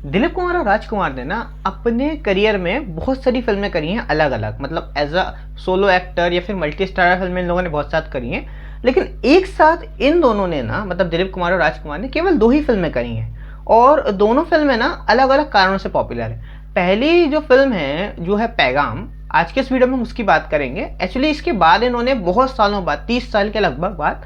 दिलीप कुमार और राजकुमार ने ना अपने करियर में बहुत सारी फिल्में करी हैं अलग अलग, मतलब एज अ सोलो एक्टर या फिर मल्टी स्टारर फिल्में इन लोगों ने बहुत साथ करी हैं। लेकिन एक साथ इन दोनों ने ना, मतलब दिलीप कुमार और राजकुमार ने केवल दो ही फिल्में करी हैं और दोनों फिल्में ना अलग अलग कारणों से पॉपुलर है। पहली जो फिल्म है जो है पैगाम, आज के इस वीडियो में हम उसकी बात करेंगे। एक्चुअली इसके बाद इन्होंने बहुत सालों बाद, 30 साल के लगभग बाद,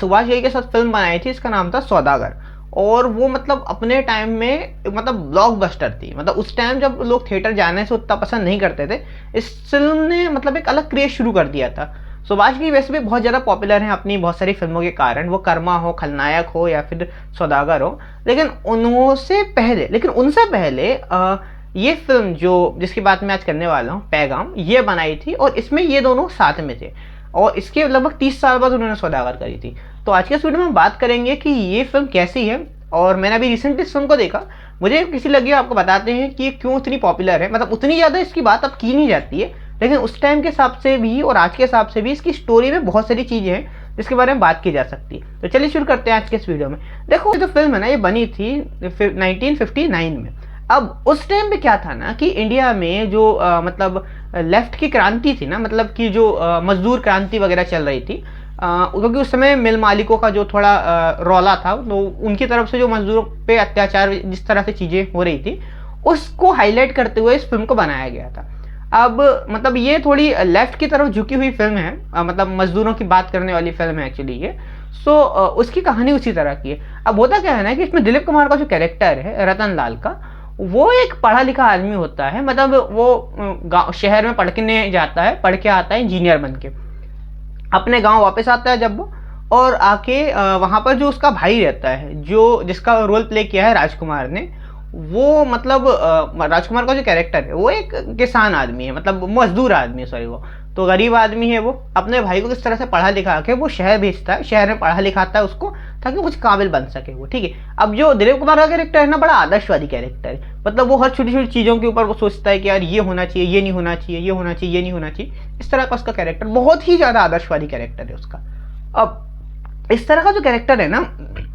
सुभाष घई के साथ फिल्म बनाई थी, इसका नाम था सौदागर। और वो मतलब अपने टाइम में मतलब ब्लॉकबस्टर थी। मतलब उस टाइम जब लोग थिएटर जाने से उतना पसंद नहीं करते थे, इस फिल्म ने मतलब एक अलग क्रेज शुरू कर दिया था। सुभाष घई वैसे भी बहुत ज़्यादा पॉपुलर हैं अपनी बहुत सारी फिल्मों के कारण, वो कर्मा हो, खलनायक हो या फिर सौदागर हो। लेकिन उनसे पहले ये फिल्म जो जिसकी बात मैं आज करने वाला हूँ, पैगाम, ये बनाई थी और इसमें ये दोनों साथ में थे। और इसके लगभग 30 साल बाद उन्होंने सौदागर करी थी। तो आज के इस वीडियो में हम बात करेंगे कि ये फिल्म कैसी है। और मैंने अभी रिसेंटली इस फिल्म को देखा, मुझे किसी लगी, आपको बताते हैं कि ये क्यों इतनी पॉपुलर है। मतलब उतनी ज़्यादा इसकी बात अब की नहीं जाती है, लेकिन उस टाइम के हिसाब से भी और आज के हिसाब से भी इसकी स्टोरी में बहुत सारी चीज़ें हैं जिसके बारे में बात की जा सकती है। तो चलिए शुरू करते हैं आज के इस वीडियो में। देखो, ये जो फिल्म है ना, ये बनी थी 1959 में। अब उस टाइम पे क्या था ना कि इंडिया में जो मतलब लेफ्ट की क्रांति थी ना, मतलब कि जो मजदूर क्रांति वगैरह चल रही थी, क्योंकि उस समय मिल मालिकों का जो थोड़ा रौला था, तो उनकी तरफ से जो मजदूरों पे अत्याचार जिस तरह से चीज़ें हो रही थी, उसको हाईलाइट करते हुए इस फिल्म को बनाया गया था। अब मतलब ये थोड़ी लेफ्ट की तरफ झुकी हुई फिल्म है, मतलब मजदूरों की बात करने वाली फिल्म है एक्चुअली ये। सो उसकी कहानी उसी तरह की है। अब होता क्या है ना कि इसमें दिलीप कुमार का जो कैरेक्टर है रतन लाल का, वो एक पढ़ा लिखा आदमी होता है। मतलब वो गाँव शहर में पढ़ने जाता है, पढ़ के आता है इंजीनियर बन के, अपने गांव वापस आता है जब वो, और आके वहाँ पर जो उसका भाई रहता है, जो जिसका रोल प्ले किया है राजकुमार ने, वो मतलब राजकुमार का जो कैरेक्टर है वो एक किसान आदमी है, मतलब मजदूर आदमी है, सॉरी, वो तो गरीब आदमी है। वो अपने भाई को किस तरह से पढ़ा लिखा के वो शहर भेजता है, शहर में पढ़ा लिखाता है उसको, ताकि कुछ काबिल बन सके वो, ठीक है। अब जो दिलीप कुमार का कैरेक्टर है ना, बड़ा आदर्शवादी कैरेक्टर है। मतलब वो हर छोटी छोटी चीज़ों के ऊपर वो सोचता है कि यार ये होना चाहिए, ये नहीं होना चाहिए, ये होना चाहिए, ये नहीं होना चाहिए। इस तरह का उसका कैरेक्टर बहुत ही ज़्यादा आदर्शवादी कैरेक्टर है उसका। अब इस तरह का जो कैरेक्टर है ना,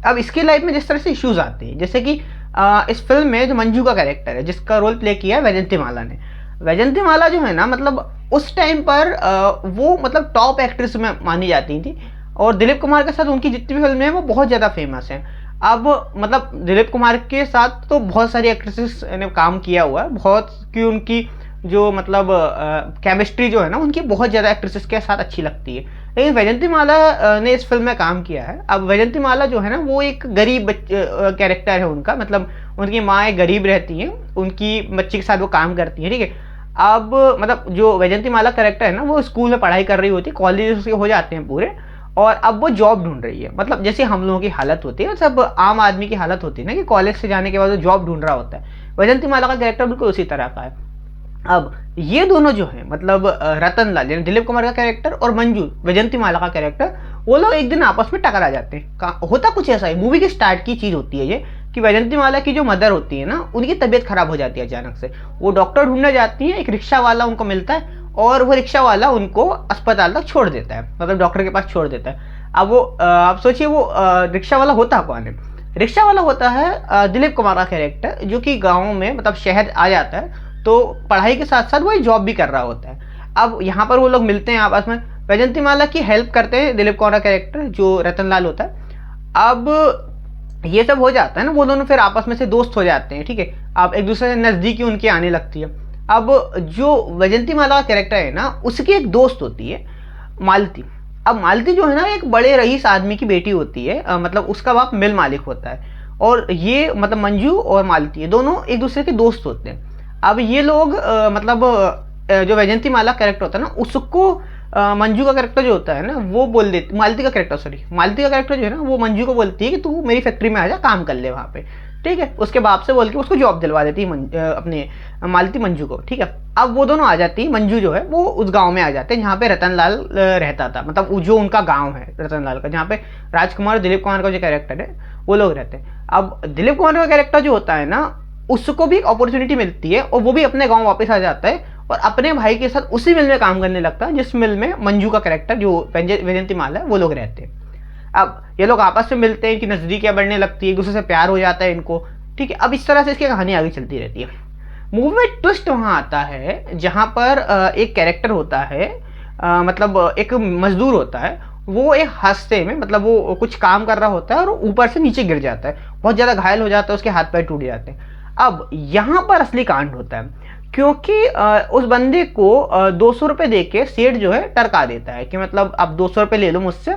अब इसकी लाइफ में जिस तरह से इश्यूज आते हैं, जैसे कि इस फिल्म में जो मंजू का कैरेक्टर है, जिसका रोल प्ले किया है वैजयंती माला ने। वैजयंती माला जो है ना, मतलब उस टाइम पर वो मतलब टॉप एक्ट्रेस में मानी जाती थी, और दिलीप कुमार के साथ उनकी जितनी भी फिल्में हैं वो बहुत ज़्यादा फेमस हैं। अब मतलब दिलीप कुमार के साथ तो बहुत सारी एक्ट्रेसेस ने काम किया हुआ है, बहुत की उनकी जो मतलब केमिस्ट्री जो है ना उनकी बहुत ज़्यादा एक्ट्रेसेस के साथ अच्छी लगती है। लेकिन वैजयंती माला ने इस फिल्म में काम किया है। अब वैजयंती माला जो है ना, वो एक गरीब कैरेक्टर है उनका। मतलब उनकी माँ एक गरीब रहती है, उनकी बच्ची के साथ वो काम करती है, ठीक है। अब मतलब जो वैजयंती माला कैरेक्टर है ना, वो स्कूल में पढ़ाई कर रही होती है, कॉलेज उसके हो जाते हैं पूरे, और अब वो जॉब ढूंढ रही है। मतलब जैसे हम लोगों की हालत होती है, सब आम आदमी की हालत होती है ना, कि कॉलेज से जाने के बाद वो जॉब ढूंढ रहा होता है। वैजयंती माला का कैरेक्टर बिल्कुल उसी तरह का है। अब ये दोनों जो है, मतलब रतन लाल यानी दिलीप कुमार का कैरेक्टर और मंजू वैजयंती माला का कैरेक्टर, वो लोग एक दिन आपस में टकरा जाते हैं। होता कुछ ऐसा है, मूवी के स्टार्ट की चीज़ होती है ये, कि वैजयंती माला की जो मदर होती है ना, उनकी तबीयत खराब हो जाती है अचानक से। वो डॉक्टर ढूंढने जाती है, एक रिक्शा वाला उनको मिलता है, और वो रिक्शा वाला उनको अस्पताल तक छोड़ देता है, मतलब डॉक्टर के पास छोड़ देता है। अब वो आप सोचिए, वो रिक्शा वाला होता कौन है? रिक्शा वाला होता है दिलीप कुमार का कैरेक्टर, जो कि गाँव में मतलब शहर आ जाता है, तो पढ़ाई के साथ साथ वो जॉब भी कर रहा होता है। अब यहाँ पर वो लोग मिलते हैं आपस में, वैजयंती माला की हेल्प करते हैं दिलीप कुमार का कैरेक्टर जो रतन लाल होता है। अब ये सब हो जाता है ना, वो दोनों फिर आपस में से दोस्त हो जाते हैं, ठीक है। अब एक दूसरे से नज़दीकी उनकी आने लगती है। अब जो वैजयंती माला का कैरेक्टर है ना, उसकी एक दोस्त होती है मालती। अब मालती जो है ना, एक बड़े रईस आदमी की बेटी होती है, मतलब उसका बाप मिल मालिक होता है। और ये मतलब मंजू और मालती ये दोनों एक दूसरे के दोस्त होते हैं। अब ये लोग मतलब जो वैजयंती माला कैरेक्टर होता है ना, उसको मंजू का कैरेक्टर जो होता है ना, वो बोल देती, मालती का कैरेक्टर जो है ना, वो मंजू को बोलती है कि तू मेरी फैक्ट्री में आ जा, काम कर ले वहाँ पे, ठीक है। उसके बाप से बोल के उसको जॉब दिलवा देती है अपने मालती मंजू को, ठीक है। अब वो दोनों आ जाती है, मंजू जो है वो उस गांव में आ जाते हैं जहाँ पे रतन लाल रहता था, मतलब जो उनका गांव है रतन लाल का, जहाँ पे राजकुमार और दिलीप कुमार का जो कैरेक्टर है वो लोग रहते हैं। अब दिलीप कुमार का कैरेक्टर जो होता है ना, उसको भी एक अपॉर्चुनिटी मिलती है, और वो भी अपने गांव वापस आ जाता है, और अपने भाई के साथ उसी मिल में काम करने लगता है जिस मिल में मंजू का कैरेक्टर जो वैजयंती माला है वो लोग रहते हैं। अब ये लोग आपस में मिलते हैं कि नज़दीकियाँ बढ़ने लगती है, एक दूसरे से प्यार हो जाता है इनको। ठीक है, अब इस तरह से इसकी कहानी आगे चलती रहती है। मूवी में ट्विस्ट वहाँ आता है जहाँ पर एक कैरेक्टर होता है, मतलब एक मजदूर होता है, वो एक हादसे में, मतलब वो कुछ काम कर रहा होता है और ऊपर से नीचे गिर जाता है, बहुत ज़्यादा घायल हो जाता है, उसके हाथ पैर टूट जाते हैं। अब यहाँ पर असली कांड होता है, क्योंकि उस बंदे को 200 रुपये दे के सेठ जो है टरका देता है कि मतलब आप 200 रुपये ले लो मुझसे,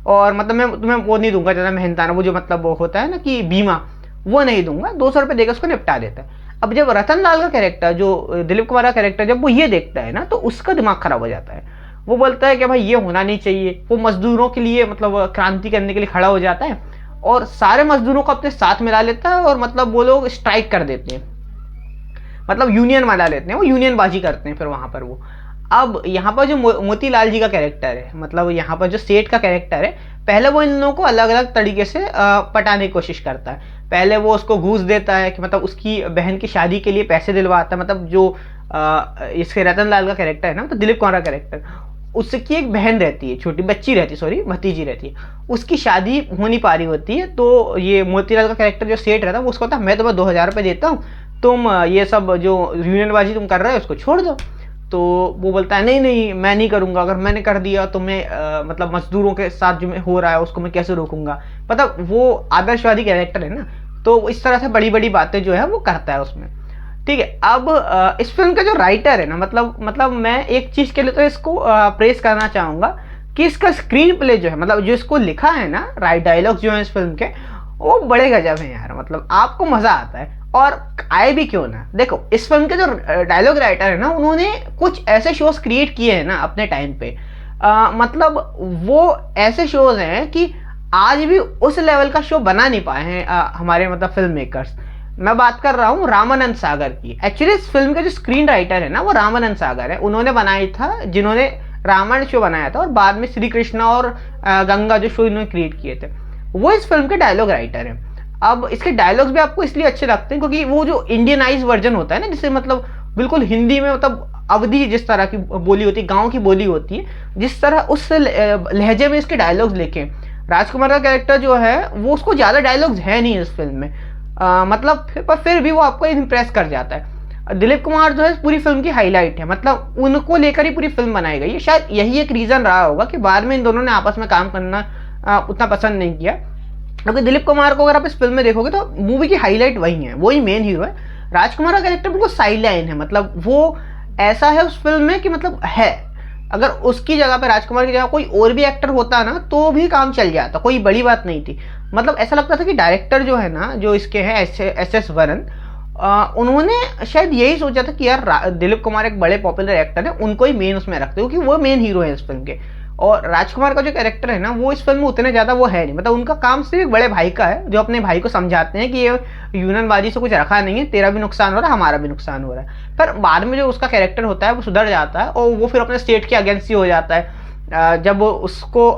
और मतलब मैं तुम्हें वो नहीं दूंगा ज़्यादा मेहनताना, वो जो मतलब वो होता है ना कि बीमा, वो नहीं दूंगा, 200 रुपये देकर उसको निपटा देता है। अब जब रतन लाल का कैरेक्टर, जो दिलीप कुमार का कैरेक्टर, जब वो ये देखता है ना तो उसका दिमाग खराब हो जाता है। वो बोलता है कि भाई ये होना नहीं चाहिए। वो मजदूरों के लिए मतलब क्रांति करने के लिए खड़ा हो जाता है और सारे मजदूरों को अपने साथ मिला लेता है, और मतलब वो लोग स्ट्राइक कर देते हैं, मतलब यूनियन बना लेते हैं, वो यूनियन बाजी करते हैं फिर वहाँ पर वो। अब यहाँ पर जो मोतीलाल जी का कैरेक्टर है, मतलब यहाँ पर जो सेठ का कैरेक्टर है, पहले वो इन लोगों को अलग अलग तरीके से पटाने की कोशिश करता है। पहले वो उसको घूस देता है कि मतलब उसकी बहन की शादी के लिए पैसे दिलवाता है, मतलब जो इसके रतन लाल का कैरेक्टर है ना, तो दिलीप कुमार का कैरेक्टर, उसकी एक बहन रहती है, छोटी बच्ची रहती है, सॉरी भतीजी रहती है, उसकी शादी हो नहीं पा रही होती है। तो ये मोतीलाल का कैरेक्टर जो सेठ रहता है वो उसको कहता है मैं तुम्हें 2000 रुपये देता हूँ, तुम ये सब जो यूनियनबाजी तुम कर रहे हो उसको छोड़ दो। तो वो बोलता है नहीं नहीं मैं नहीं करूँगा, अगर मैंने कर दिया तो मैं मतलब मजदूरों के साथ जो हो रहा है उसको मैं कैसे रोकूंगा। मतलब वो आदर्शवादी कैरेक्टर है ना, तो इस तरह से बड़ी बड़ी बातें जो है वो करता है उसमें। ठीक है, अब इस फिल्म का जो राइटर है ना, मतलब मैं एक चीज़ के लिए तो इसको प्रेस करना चाहूँगा कि इसका स्क्रीन प्ले जो है, मतलब जो इसको लिखा है ना, डायलॉग्स जो है इस फिल्म के, वो बड़े गजब हैं यार, मतलब आपको मज़ा आता है। और आए भी क्यों ना, देखो इस फिल्म के जो डायलॉग राइटर है ना, उन्होंने कुछ ऐसे शोज क्रिएट किए हैं ना अपने टाइम पे, मतलब वो ऐसे शोज हैं कि आज भी उस लेवल का शो बना नहीं पाए हैं हमारे मतलब फिल्म मेकर्स। मैं बात कर रहा हूँ रामानंद सागर की। एक्चुअली इस फिल्म के जो स्क्रीन राइटर है ना, वो रामानंद सागर है, उन्होंने बनाया था, जिन्होंने रामायण शो बनाया था और बाद में श्री कृष्णा और गंगा जो शो इन्होंने क्रिएट किए थे, वो इस फिल्म के डायलॉग राइटर हैं। अब इसके डायलॉग्स भी आपको इसलिए अच्छे लगते हैं क्योंकि वो जो इंडियनाइज वर्जन होता है ना, जिससे मतलब बिल्कुल हिंदी में, मतलब अवधी जिस तरह की बोली होती है, गाँव की बोली होती है, जिस तरह उस लहजे में इसके डायलॉग्स लिखे। राजकुमार का कैरेक्टर जो है वो, उसको ज़्यादा डायलॉग्स है नहीं इस फिल्म में, मतलब पर फिर भी वो आपको इम्प्रेस कर जाता है। दिलीप कुमार जो है पूरी फिल्म की हाईलाइट है, मतलब उनको लेकर ही पूरी फिल्म बनाई गई है। शायद यही एक रीज़न रहा होगा कि बाद में इन दोनों ने आपस में काम करना उतना पसंद नहीं किया, क्योंकि दिलीप कुमार को अगर आप इस फिल्म में देखोगे तो मूवी की हाईलाइट वही है, वही मेन हीरो है। राजकुमार का कैरेक्टर बिल्कुल साइड लाइन है, मतलब वो ऐसा है उस फिल्म में कि मतलब है, अगर उसकी जगह पे, राजकुमार की जगह कोई और भी एक्टर होता ना तो भी काम चल जाता, कोई बड़ी बात नहीं थी। मतलब ऐसा लगता था कि डायरेक्टर जो है ना, जो इसके हैं एस वरन, उन्होंने शायद यही सोचा था कि यार दिलीप कुमार एक बड़े पॉपुलर एक्टर है, उनको ही मेन उसमें रखते हो क्योंकि वो मेन हीरो है इस फिल्म के। और राजकुमार का जो कैरेक्टर है ना, वो इस फिल्म में उतने ज़्यादा वो है नहीं, मतलब उनका काम सिर्फ एक बड़े भाई का है, जो अपने भाई को समझाते हैं कि ये यूनियनबाजी से कुछ रखा नहीं है, तेरा भी नुकसान हो रहा है, हमारा भी नुकसान हो रहा है। पर बाद में जो उसका कैरेक्टर होता है वो सुधर जाता है और वो फिर अपने स्टेट के अगेंस्ट ही हो जाता है। जब उसको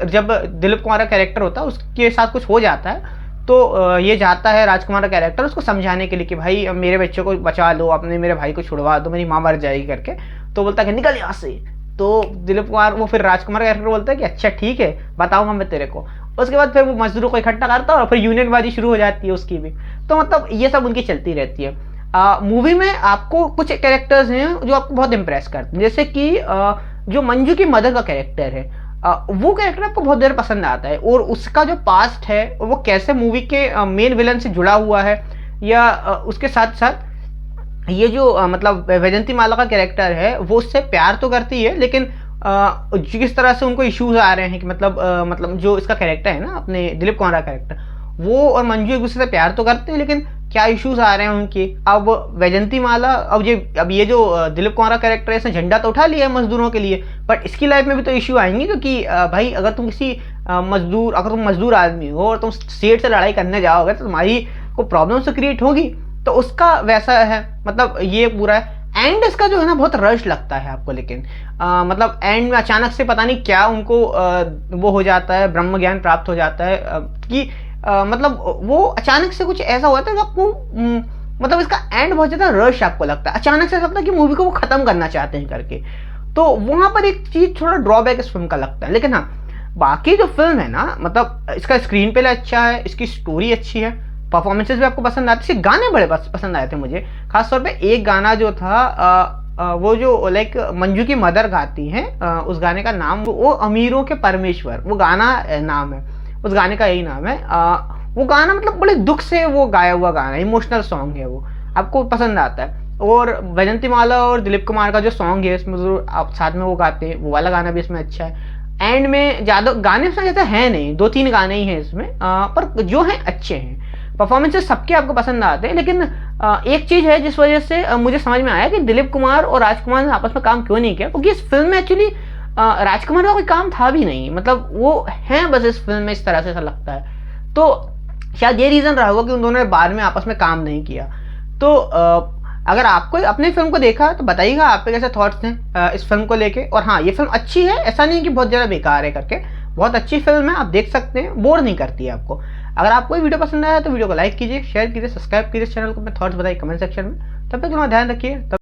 जब दिलीप कुमार का कैरेक्टर होता है उसके साथ कुछ हो जाता है तो ये जाता है राजकुमार का कैरेक्टर उसको समझाने के लिए कि भाई मेरे बच्चे को बचा लो, अपने मेरे भाई को छुड़वा दो, मेरी माँ मर जाएगी करके। तो बोलता है कि निकल यहाँ से। तो दिलीप कुमार, वो फिर राजकुमार का कैरेक्टर बोलता है कि अच्छा ठीक है बताऊंगा मैं तेरे को। उसके बाद फिर वो मजदूरों को इकट्ठा करता है और फिर यूनियनबाजी शुरू हो जाती है उसकी भी। तो मतलब ये सब उनकी चलती रहती है। मूवी में आपको कुछ कैरेक्टर्स हैं जो आपको बहुत इंप्रेस करते हैं, जैसे कि जो मंजू की मदर का कैरेक्टर है, वो कैरेक्टर आपको बहुत देर पसंद आता है, और उसका जो पास्ट है वो कैसे मूवी के मेन विलन से जुड़ा हुआ है, या उसके साथ साथ ये जो मतलब वैजंती माला का कैरेक्टर है वो उससे प्यार तो करती है, लेकिन जिस तरह से उनको इश्यूज आ रहे हैं कि मतलब जो इसका कैरेक्टर है ना, अपने दिलीप कुमार का कैरेक्टर, वो और मंजू एक दूसरे से प्यार तो करते हैं, लेकिन क्या इश्यूज आ रहे हैं उनके। अब वैजंती माला, अब ये जो दिलीप कुमार का कैरेक्टर है, इसने झंडा तो उठा लिया है मजदूरों के लिए, बट इसकी लाइफ में भी तो इश्यू आएंगे, क्योंकि भाई अगर तुम मजदूर आदमी हो और तुम स्टेट से लड़ाई करने जाओगे तो तुम्हारी को प्रॉब्लम तो क्रिएट होगी। तो उसका वैसा है, मतलब ये पूरा है। एंड इसका जो है ना बहुत रश लगता है आपको, लेकिन मतलब एंड में अचानक से पता नहीं क्या उनको वो हो जाता है, ब्रह्म ज्ञान प्राप्त हो जाता है कि मतलब वो अचानक से कुछ ऐसा होता है कि आपको मतलब इसका एंड बहुत ज़्यादा रश आपको लगता है, अचानक से ऐसा लगता है कि मूवी को वो ख़त्म करना चाहते हैं करके। तो वहाँ पर एक चीज़ थोड़ा ड्रॉबैक इस फिल्म का लगता है। लेकिन हाँ, बाकी जो फिल्म है ना, मतलब इसका स्क्रीन प्ले अच्छा है, इसकी स्टोरी अच्छी है, परफॉर्मेंसेस भी आपको पसंद आते थे, गाने बड़े पसंद आए थे मुझे। खासतौर पे एक गाना जो था वो जो लाइक मंजू की मदर गाती हैं, उस गाने का नाम वो अमीरों के परमेश्वर, वो गाना नाम है, उस गाने का यही नाम है। वो गाना मतलब बड़े दुख से वो गाया हुआ गाना है, इमोशनल सॉन्ग है वो, आपको पसंद आता है। और वैजंती माला और दिलीप कुमार का जो सॉन्ग है इसमें जो आप साथ में वो गाते हैं, वो वाला गाना भी इसमें अच्छा है। एंड में ज़्यादा गाने उसमें ज़्यादा है नहीं, 2-3 गाने ही हैं इसमें, पर जो हैं अच्छे हैं। परफॉर्मेंसेस सबके आपको पसंद आते हैं, लेकिन एक चीज़ है जिस वजह से मुझे समझ में आया कि दिलीप कुमार और राजकुमार ने आपस में काम क्यों नहीं किया, क्योंकि इस फिल्म में एक्चुअली राजकुमार का कोई काम था भी नहीं, मतलब वो हैं बस इस फिल्म में, इस तरह से ऐसा लगता है। तो शायद ये रीज़न रहा होगा कि उन दोनों ने बाद में आपस में काम नहीं किया। तो अगर आपको अपने फिल्म को देखा तो बताइएगा आपके कैसे थॉट्स हैं इस फिल्म को लेके। और हाँ, ये फिल्म अच्छी है, ऐसा नहीं कि बहुत ज़्यादा बेकार है करके, बहुत अच्छी फिल्म है, आप देख सकते हैं, बोर नहीं करती है आपको। अगर आपको ये वीडियो पसंद आया तो वीडियो को लाइक कीजिए, शेयर कीजिए, सब्सक्राइब कीजिए चैनल को, अपने थॉट्स बताइए कमेंट सेक्शन में। तब तक अपना ध्यान रखिए।